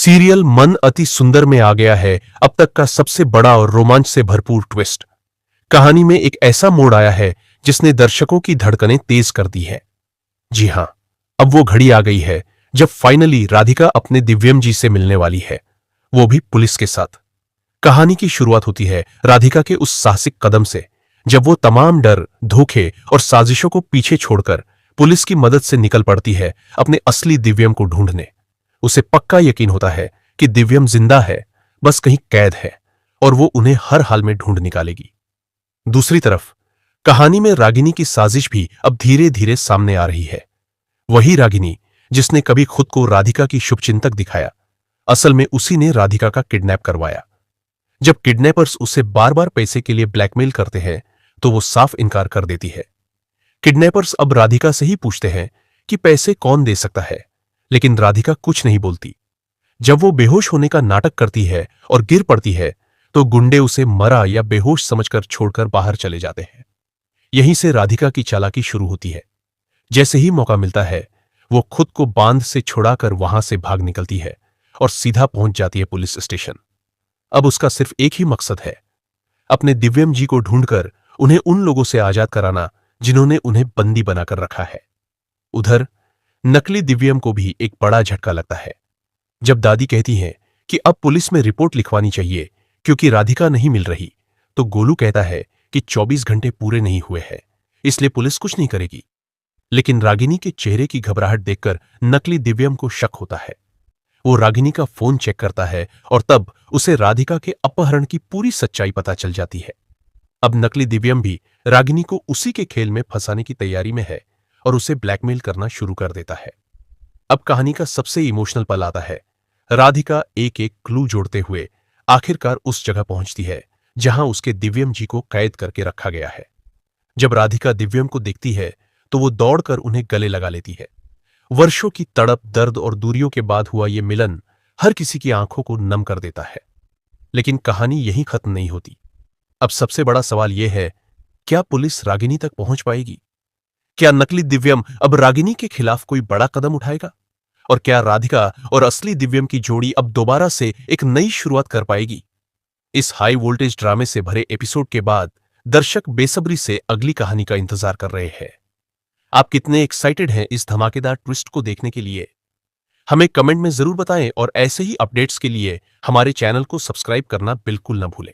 Serial मन अति सुंदर में आ गया है अब तक का सबसे बड़ा और रोमांच से भरपूर ट्विस्ट। कहानी में एक ऐसा मोड़ आया है जिसने दर्शकों की धड़कनें तेज कर दी है। जी हां, अब वो घड़ी आ गई है जब फाइनली राधिका अपने दिव्यम जी से मिलने वाली है, वो भी पुलिस के साथ। कहानी की शुरुआत होती है राधिका के उस साहसिक कदम से जब वो तमाम डर, धोखे और साजिशों को पीछे छोड़कर पुलिस की मदद से निकल पड़ती है अपने असली दिव्यम को ढूंढने। उसे पक्का यकीन होता है कि दिव्यम जिंदा है, बस कहीं कैद है और वो उन्हें हर हाल में ढूंढ निकालेगी। दूसरी तरफ कहानी में रागिनी की साजिश भी अब धीरे धीरे सामने आ रही है। वही रागिनी जिसने कभी खुद को राधिका की शुभचिंतक दिखाया, असल में उसी ने राधिका का किडनैप करवाया। जब किडनैपर्स उसे बार बार पैसे के लिए ब्लैकमेल करते हैं तो वो साफ इनकार कर देती है। किडनैपर्स अब राधिका से ही पूछते हैं कि पैसे कौन दे सकता है, लेकिन राधिका कुछ नहीं बोलती। जब वो बेहोश होने का नाटक करती है और गिर पड़ती है तो गुंडे उसे मरा या बेहोश समझकर छोड़कर बाहर चले जाते हैं। यहीं से राधिका की चालाकी शुरू होती है। जैसे ही मौका मिलता है वो खुद को बांध से छुड़ाकर वहां से भाग निकलती है और सीधा पहुंच जाती है पुलिस स्टेशन। अब उसका सिर्फ एक ही मकसद है, अपने दिव्यम जी को ढूंढकर उन्हें उन लोगों से आजाद कराना जिन्होंने उन्हें बंदी बनाकर रखा है। उधर नकली दिव्यम को भी एक बड़ा झटका लगता है जब दादी कहती हैं कि अब पुलिस में रिपोर्ट लिखवानी चाहिए क्योंकि राधिका नहीं मिल रही, तो गोलू कहता है कि 24 घंटे पूरे नहीं हुए हैं, इसलिए पुलिस कुछ नहीं करेगी। लेकिन रागिनी के चेहरे की घबराहट देखकर नकली दिव्यम को शक होता है। वो रागिनी का फोन चेक करता है और तब उसे राधिका के अपहरण की पूरी सच्चाई पता चल जाती है। अब नकली दिव्यम भी रागिनी को उसी के खेल में फंसाने की तैयारी में है और उसे ब्लैकमेल करना शुरू कर देता है। अब कहानी का सबसे इमोशनल पल आता है। राधिका एक एक क्लू जोड़ते हुए आखिरकार उस जगह पहुंचती है जहां उसके दिव्यम जी को कैद करके रखा गया है। जब राधिका दिव्यम को देखती है तो वो दौड़कर उन्हें गले लगा लेती है। वर्षों की तड़प, दर्द और दूरियों के बाद हुआ ये मिलन हर किसी की आंखों को नम कर देता है। लेकिन कहानी यहीं खत्म नहीं होती। अब सबसे बड़ा सवाल यह है, क्या पुलिस रागिनी तक पहुंच पाएगी? क्या नकली दिव्यम अब रागिनी के खिलाफ कोई बड़ा कदम उठाएगा? और क्या राधिका और असली दिव्यम की जोड़ी अब दोबारा से एक नई शुरुआत कर पाएगी? इस हाई वोल्टेज ड्रामे से भरे एपिसोड के बाद दर्शक बेसब्री से अगली कहानी का इंतजार कर रहे हैं। आप कितने एक्साइटेड हैं इस धमाकेदार ट्विस्ट को देखने के लिए? हमें कमेंट में जरूर बताएं और ऐसे ही अपडेट्स के लिए हमारे चैनल को सब्सक्राइब करना बिल्कुल न भूलें।